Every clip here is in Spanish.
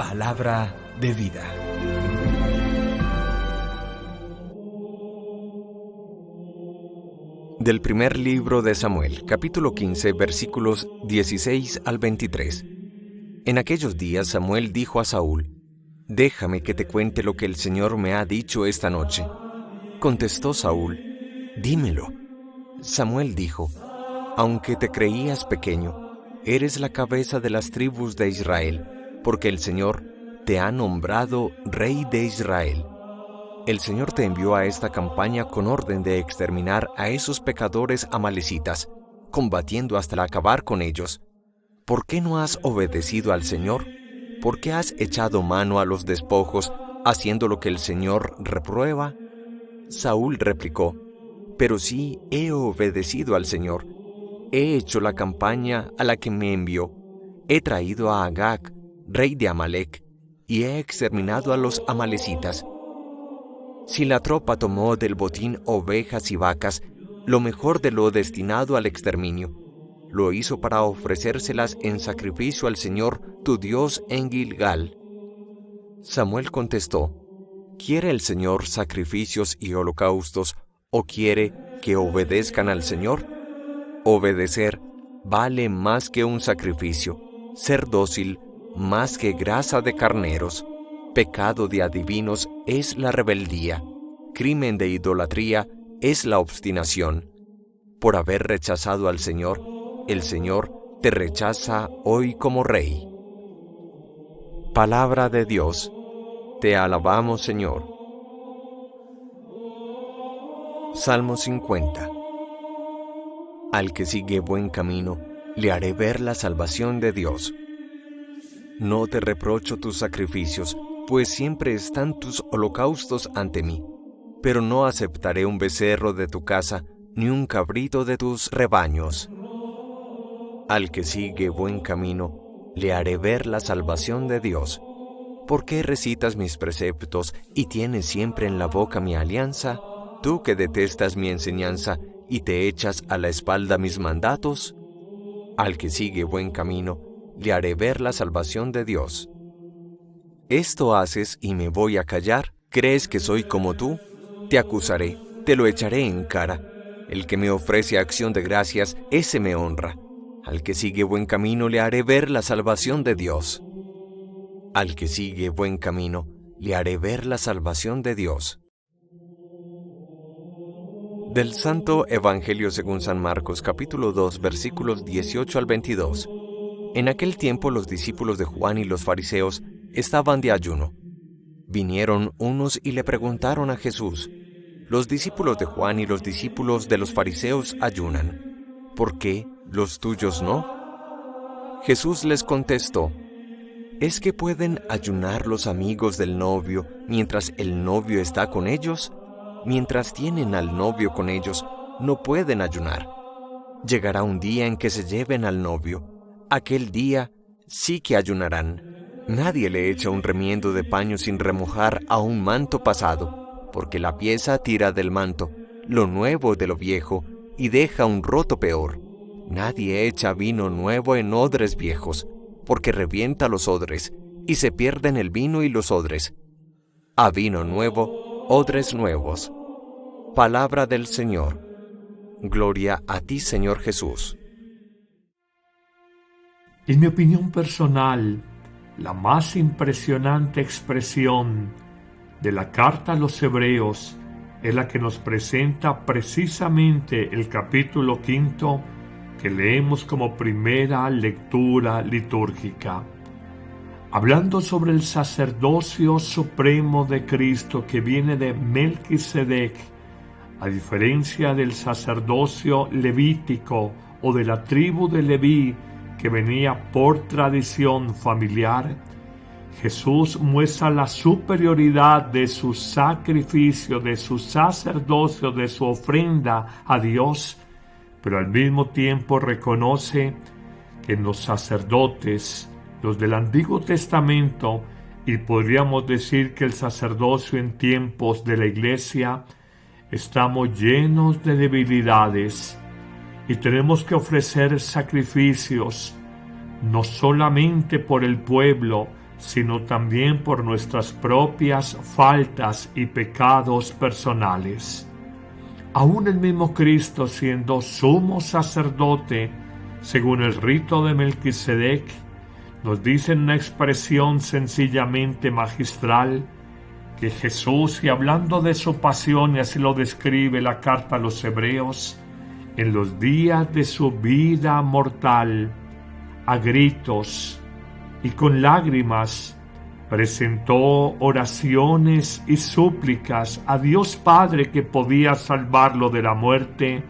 Palabra de vida. Del primer libro de Samuel, capítulo 15, versículos 16 al 23. En aquellos días Samuel dijo a Saúl: «Déjame que te cuente lo que el Señor me ha dicho esta noche». Contestó Saúl: «Dímelo». Samuel dijo: «Aunque te creías pequeño, eres la cabeza de las tribus de Israel, porque el Señor te ha nombrado rey de Israel. El Señor te envió a esta campaña con orden de exterminar a esos pecadores amalecitas, combatiendo hasta acabar con ellos. ¿Por qué no has obedecido al Señor? ¿Por qué has echado mano a los despojos, haciendo lo que el Señor reprueba?» Saúl replicó: «Pero sí he obedecido al Señor. He hecho la campaña a la que me envió. He traído a Agag, rey de Amalec, y he exterminado a los amalecitas. Si la tropa tomó del botín ovejas y vacas, lo mejor de lo destinado al exterminio, lo hizo para ofrecérselas en sacrificio al Señor tu Dios en Gilgal». Samuel contestó: «¿Quiere el Señor sacrificios y holocaustos, o quiere que obedezcan al Señor? Obedecer vale más que un sacrificio, ser dócil más que grasa de carneros. Pecado de adivinos es la rebeldía, crimen de idolatría es la obstinación. Por haber rechazado al Señor, el Señor te rechaza hoy como rey». Palabra de Dios. Te alabamos, Señor. Salmo 50. Al que sigue buen camino, le haré ver la salvación de Dios. No te reprocho tus sacrificios, pues siempre están tus holocaustos ante mí. Pero no aceptaré un becerro de tu casa, ni un cabrito de tus rebaños. Al que sigue buen camino, le haré ver la salvación de Dios. ¿Por qué recitas mis preceptos y tienes siempre en la boca mi alianza? Tú que detestas mi enseñanza y te echas a la espalda mis mandatos. Al que sigue buen camino, le haré ver la salvación de Dios. ¿Esto haces y me voy a callar? ¿Crees que soy como tú? Te acusaré, te lo echaré en cara. El que me ofrece acción de gracias, ese me honra. Al que sigue buen camino, le haré ver la salvación de Dios. Al que sigue buen camino, le haré ver la salvación de Dios. Del Santo Evangelio según San Marcos, capítulo 2, versículos 18 al 22. En aquel tiempo los discípulos de Juan y los fariseos estaban de ayuno. Vinieron unos y le preguntaron a Jesús: «Los discípulos de Juan y los discípulos de los fariseos ayunan. ¿Por qué los tuyos no?» Jesús les contestó: ¿Es que pueden ayunar los amigos del novio mientras el novio está con ellos? Mientras tienen al novio con ellos, no pueden ayunar. Llegará un día en que se lleven al novio. Aquel día sí que ayunarán. Nadie le echa un remiendo de paño sin remojar a un manto pasado, porque la pieza tira del manto, lo nuevo de lo viejo, y deja un roto peor. Nadie echa vino nuevo en odres viejos, porque revienta los odres, y se pierden el vino y los odres. A vino nuevo, odres nuevos. Palabra del Señor. Gloria a ti, Señor Jesús. En mi opinión personal, la más impresionante expresión de la carta a los Hebreos es la que nos presenta precisamente el capítulo 5 que leemos como primera lectura litúrgica. Hablando sobre el sacerdocio supremo de Cristo que viene de Melquisedec, a diferencia del sacerdocio levítico o de la tribu de Leví que venía por tradición familiar, Jesús muestra la superioridad de su sacrificio, de su sacerdocio, de su ofrenda a Dios, pero al mismo tiempo reconoce que los sacerdotes, los del Antiguo Testamento, y podríamos decir que el sacerdocio en tiempos de la Iglesia, estamos llenos de debilidades y tenemos que ofrecer sacrificios, no solamente por el pueblo, sino también por nuestras propias faltas y pecados personales. Aún el mismo Cristo, siendo sumo sacerdote, según el rito de Melquisedec, nos dice en una expresión sencillamente magistral que Jesús, y hablando de su pasión, y así lo describe la carta a los Hebreos, en los días de su vida mortal, a gritos y con lágrimas, presentó oraciones y súplicas a Dios Padre que podía salvarlo de la muerte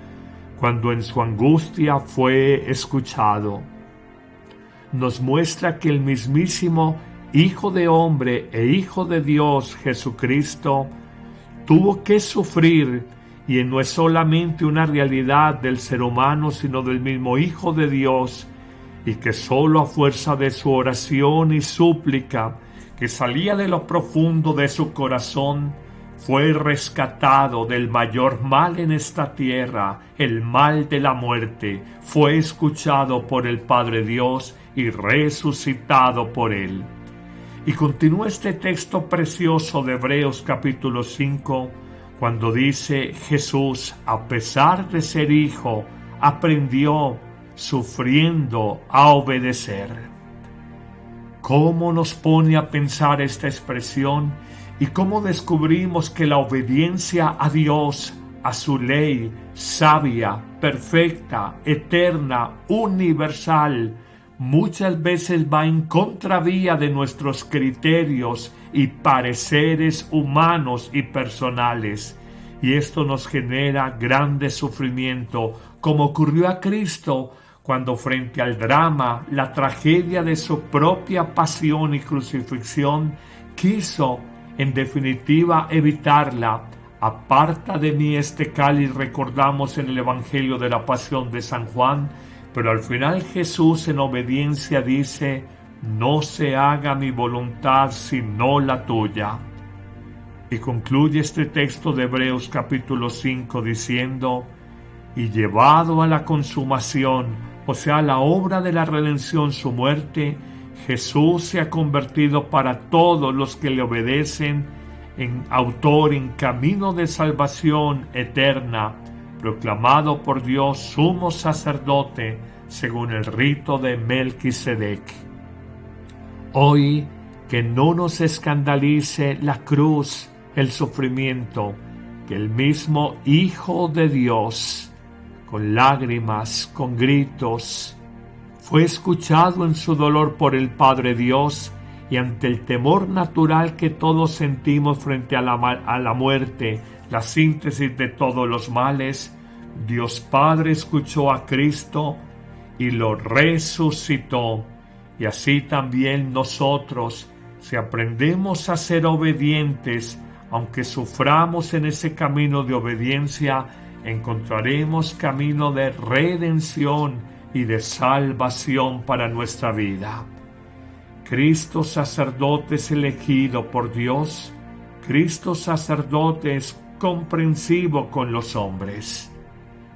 cuando en su angustia fue escuchado. Nos muestra que el mismísimo Hijo de Hombre e Hijo de Dios, Jesucristo, tuvo que sufrir, y no es solamente una realidad del ser humano, sino del mismo Hijo de Dios, y que solo a fuerza de su oración y súplica, que salía de lo profundo de su corazón, fue rescatado del mayor mal en esta tierra, el mal de la muerte, fue escuchado por el Padre Dios y resucitado por Él. Y continúa este texto precioso de Hebreos capítulo 5, cuando dice: Jesús, a pesar de ser hijo, aprendió sufriendo a obedecer. ¿Cómo nos pone a pensar esta expresión? ¿Y cómo descubrimos que la obediencia a Dios, a su ley sabia, perfecta, eterna, universal, muchas veces va en contravía de nuestros criterios y pareceres humanos y personales? Y esto nos genera grande sufrimiento, como ocurrió a Cristo cuando frente al drama, la tragedia de su propia pasión y crucifixión, quiso en definitiva evitarla. Aparta de mí este cáliz, recordamos en el Evangelio de la Pasión de San Juan, pero al final Jesús en obediencia dice: no se haga mi voluntad sino la tuya. Y concluye este texto de Hebreos capítulo 5 diciendo: y llevado a la consumación, o sea, la obra de la redención, su muerte, Jesús se ha convertido para todos los que le obedecen en autor, en camino de salvación eterna, proclamado por Dios sumo sacerdote según el rito de Melquisedec. Hoy, que no nos escandalice la cruz, el sufrimiento, que el mismo Hijo de Dios, con lágrimas, con gritos, fue escuchado en su dolor por el Padre Dios, y ante el temor natural que todos sentimos frente a la muerte, la síntesis de todos los males, Dios Padre escuchó a Cristo y lo resucitó. Y así también nosotros, si aprendemos a ser obedientes, aunque suframos en ese camino de obediencia, encontraremos camino de redención y de salvación para nuestra vida. Cristo sacerdote es elegido por Dios. Cristo sacerdote es comprensivo con los hombres.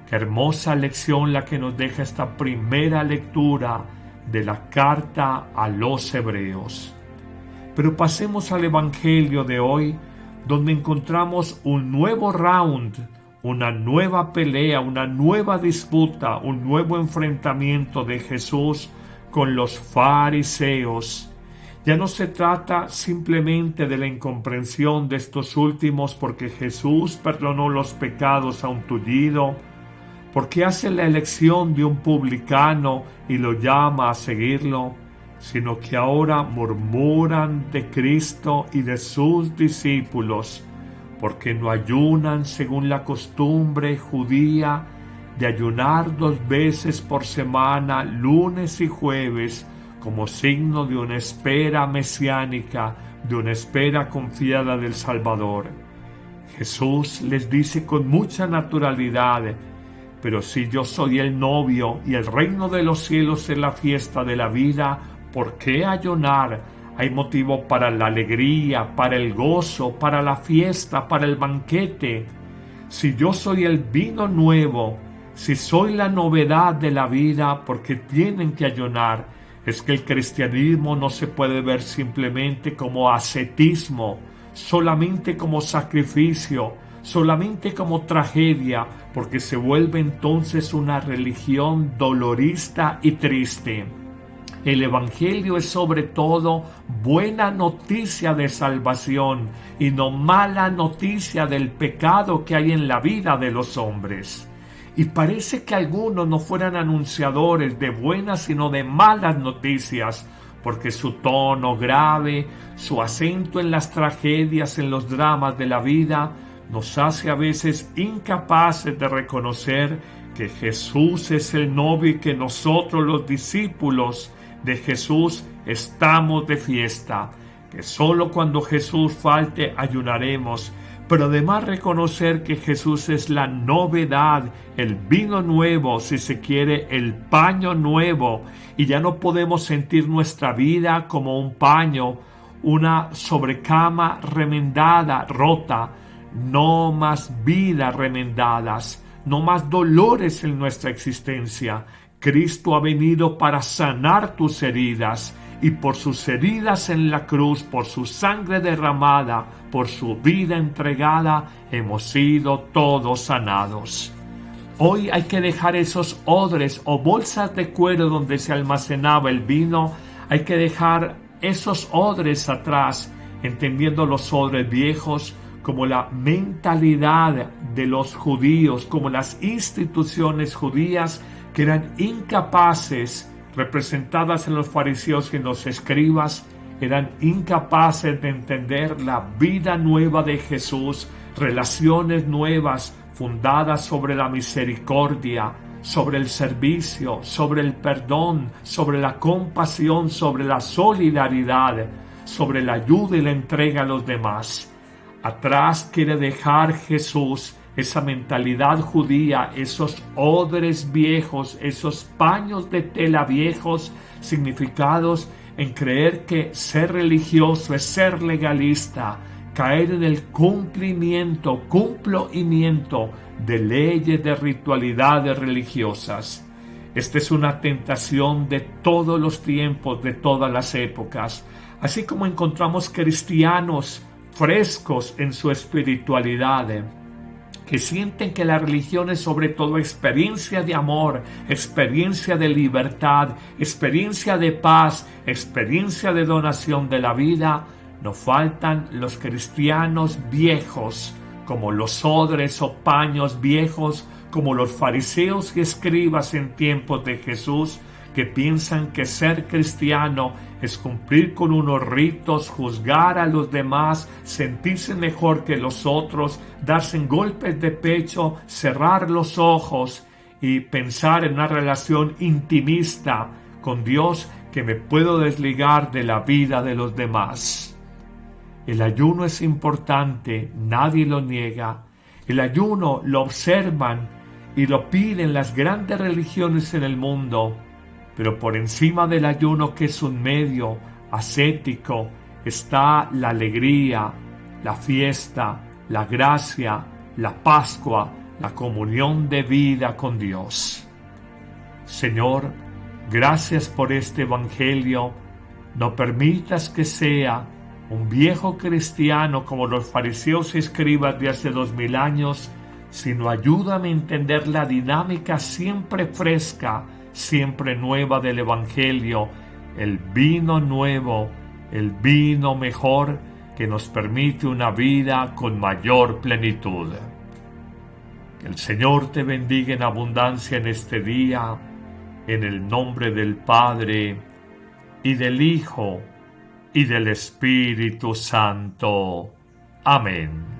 Qué hermosa lección la que nos deja esta primera lectura de la carta a los Hebreos. Pero pasemos al Evangelio de hoy, donde encontramos un nuevo round, una nueva pelea, una nueva disputa, un nuevo enfrentamiento de Jesús con los fariseos. Ya no se trata simplemente de la incomprensión de estos últimos porque Jesús perdonó los pecados a un tullido, porque hace la elección de un publicano y lo llama a seguirlo, sino que ahora murmuran de Cristo y de sus discípulos, porque no ayunan según la costumbre judía de ayunar 2 veces por semana, lunes y jueves, como signo de una espera mesiánica, de una espera confiada del Salvador. Jesús les dice con mucha naturalidad: pero si yo soy el novio y el reino de los cielos es la fiesta de la vida, ¿por qué ayunar? Hay motivo para la alegría, para el gozo, para la fiesta, para el banquete. Si yo soy el vino nuevo, si soy la novedad de la vida, ¿por qué tienen que ayunar? es que el cristianismo no se puede ver simplemente como ascetismo, solamente como sacrificio, solamente como tragedia, porque se vuelve entonces una religión dolorista y triste. El Evangelio es sobre todo buena noticia de salvación y no mala noticia del pecado que hay en la vida de los hombres. Y parece que algunos no fueran anunciadores de buenas sino de malas noticias, porque su tono grave, su acento en las tragedias, en los dramas de la vida, nos hace a veces incapaces de reconocer que Jesús es el novio y que nosotros los discípulos de Jesús estamos de fiesta, que solo cuando Jesús falte ayunaremos, pero además reconocer que Jesús es la novedad, el vino nuevo, si se quiere, el paño nuevo, y ya no podemos sentir nuestra vida como un paño, una sobrecama remendada, rota. No más vidas remendadas, no más dolores en nuestra existencia. Cristo ha venido para sanar tus heridas, y por sus heridas en la cruz, por su sangre derramada, por su vida entregada, hemos sido todos sanados. Hoy hay que dejar esos odres o bolsas de cuero donde se almacenaba el vino, hay que dejar esos odres atrás, entendiendo los odres viejos como la mentalidad de los judíos, como las instituciones judías que eran incapaces, representadas en los fariseos y en los escribas, eran incapaces de entender la vida nueva de Jesús, relaciones nuevas fundadas sobre la misericordia, sobre el servicio, sobre el perdón, sobre la compasión, sobre la solidaridad, sobre la ayuda y la entrega a los demás. Atrás quiere dejar Jesús esa mentalidad judía, esos odres viejos, esos paños de tela viejos, significados en creer que ser religioso es ser legalista, caer en el cumplimiento de leyes, de ritualidades religiosas. Esta es una tentación de todos los tiempos, de todas las épocas, así como encontramos cristianos frescos en su espiritualidad, que sienten que la religión es sobre todo experiencia de amor, experiencia de libertad, experiencia de paz, experiencia de donación de la vida. No faltan los cristianos viejos, como los odres o paños viejos, como los fariseos y escribas en tiempos de Jesús, que piensan que ser cristiano es cumplir con unos ritos, juzgar a los demás, sentirse mejor que los otros, darse golpes de pecho, cerrar los ojos y pensar en una relación intimista con Dios, que me puedo desligar de la vida de los demás. El ayuno es importante, nadie lo niega. El ayuno lo observan y lo piden las grandes religiones en el mundo. Pero por encima del ayuno, que es un medio ascético, está la alegría, la fiesta, la gracia, la Pascua, la comunión de vida con Dios. Señor, gracias por este Evangelio. No permitas que sea un viejo cristiano como los fariseos y escribas de hace 2000 años, sino ayúdame a entender la dinámica siempre fresca, siempre nueva del Evangelio, el vino nuevo, el vino mejor que nos permite una vida con mayor plenitud. Que el Señor te bendiga en abundancia en este día, en el nombre del Padre, y del Hijo, y del Espíritu Santo. Amén.